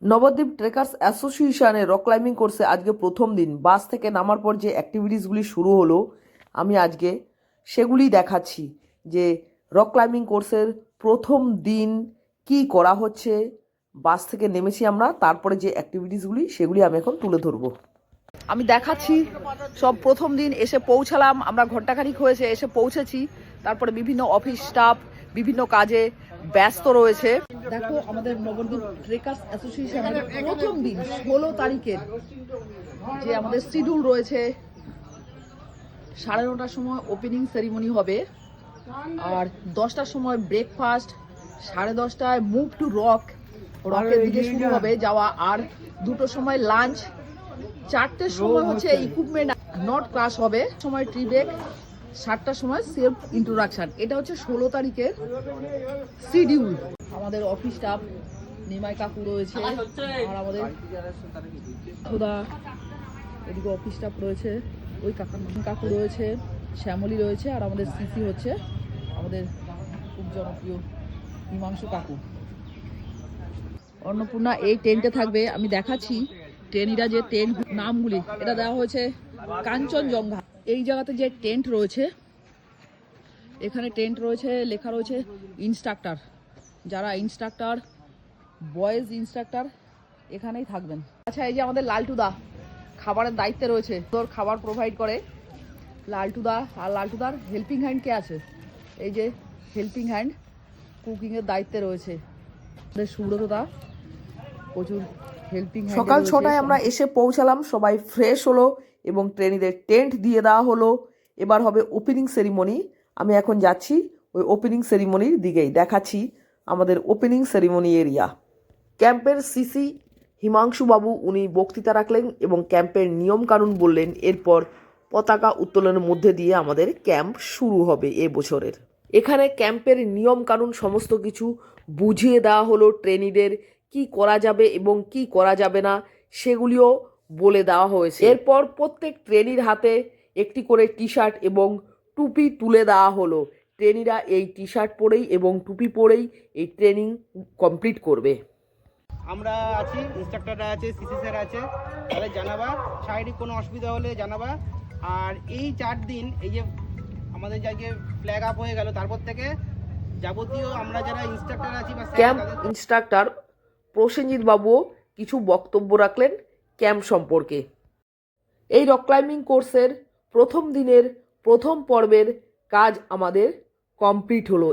Nabadwip trekkers অ্যাসোসিয়েশনের rock climbing কোর্সে আজকে প্রথম দিন বাস থেকে নামার পর যে অ্যাক্টিভিটিসগুলি শুরু হলো আমি আজকে সেগুলি দেখাচ্ছি যে রক ক্লাইম্বিং কোর্সের প্রথম দিন কি করা হচ্ছে। বাস থেকে নেমেছি আমরা, তারপরে যে অ্যাক্টিভিটিসগুলি সেগুলি আমি এখন তুলে ধরবো। আমি দেখাচ্ছি সব প্রথম দিন এসে পৌঁছালাম আমরা, ঘন্টাখানিক হয়েছে এসে পৌঁছেছি। তারপরে বিভিন্ন অফিস স্টাফ বিভিন্ন কাজে ব্যস্ত রয়েছে। দেখো আমাদের নবদ্বীপ ট্রেকার্স অ্যাসোসিয়েশনের প্রথম দিন 16 তারিখের যে আমাদের শিডিউল রয়েছে। 9:30টার সময় ওপেনিং সেরিমনি হবে, আর 10টার সময় ব্রেকফাস্ট, 10:30টায় মুভ টু রকের দিকে শুরু হবে যাওয়া, আর 2টোর সময় লাঞ্চ, 4টের সময় হচ্ছে ইকুইপমেন্ট নট ক্লাস হবে, সময় ট্রি ব্রেক, 7টার সময় সেলফ ইন্ট্রোডাকশন। এটা হচ্ছে 16 তারিখের শিডিউল। আমাদের অফিস স্টাফ নিমাই কাকু রয়েছে, আর আমাদের খোদা এদিকে অফিস স্টাফ রয়েছে, ওই কাকু রয়েছে, শ্যামলী রয়েছে, আর আমাদের সিসি হচ্ছে আমাদের খুব জনপ্রিয় হিমাংশু কাকু। অন্নপূর্ণা এই টেন্টে থাকবে, আমি দেখাচ্ছি ট্রেনিরা যে টেন্ট নামগুলি এটা দেওয়া হয়েছে কাঞ্চনজঙ্ঘা। এই জায়গাতে যে টেন্ট রয়েছে, এখানে টেন্ট রয়েছে, লেখা রয়েছে ইনস্ট্রাক্টর। যারা ইনস্ট্রাক্টর, বয়েজ ইনস্ট্রাক্টর এখানেই থাকবেন। আচ্ছা, এই যে আমাদের লালটুদা খাবারের দায়িত্বে রয়েছে, তোর খাবার প্রোভাইড করে লালটুদা। আর লালটুদার হেল্পিং হ্যান্ড কে আছে? এই যে হেল্পিং হ্যান্ড কুকিংয়ের দায়িত্বে রয়েছে সুব্রতদা, প্রচুর হেল্পিং হ্যান্ড। সকাল 6টায় আমরা এসে পৌঁছালাম, সবাই ফ্রেশ হলো এবং ট্রেনিদের টেন্ট দিয়ে দেওয়া হলো। এবার হবে ওপেনিং সেরিমনি। আমি এখন যাচ্ছি ওই ওপেনিং সেরিমনির দিকেই, দেখাচ্ছি আমাদের ওপেনিং সেরিমনি এরিয়া। ক্যাম্পের সিসি হিমাংশু বাবু উনি বক্তৃতা রাখলেন এবং ক্যাম্পের নিয়মকানুন বললেন। এরপর পতাকা উত্তোলনের মধ্যে দিয়ে আমাদের ক্যাম্প শুরু হবে এবছরের। এখানে ক্যাম্পের নিয়মকানুন সমস্ত কিছু বুঝিয়ে দেওয়া হলো, ট্রেনিদের কি করা যাবে এবং কি করা যাবে না সেগুলিও বলে দেওয়া হয়েছে। এরপর প্রত্যেক ট্রেনির হাতে একটি করে টি শার্ট এবং টুপি তুলে দেওয়া হলো। ট্রেনিরা এই টি শার্ট পরেই এবং টুপি পরেই এই ট্রেনিং কমপ্লিট করবে। আমরা আছি, ইনস্ট্রাক্টররা আছে, সিসি স্যার আছে, তাহলে জানাবা, শারীরিক কোনো অসুবিধা হলে জানাবা। আর এই 4 দিন এই যে আমাদের যাকে ফ্ল্যাগ আপ হয়ে গেল, তারপর থেকে যাবতীয় আমরা যারা ইনস্ট্রাক্টর আছি বা ক্যাম্প ইনস্ট্রাক্টর প্রসেনজিৎ বাবুও কিছু বক্তব্য রাখলেন ক্যাম্প সম্পর্কে। এই রক ক্লাইম্বিং কোর্সের প্রথম দিনের প্রথম পর্বের কাজ আমাদের কমপ্লিট হলো।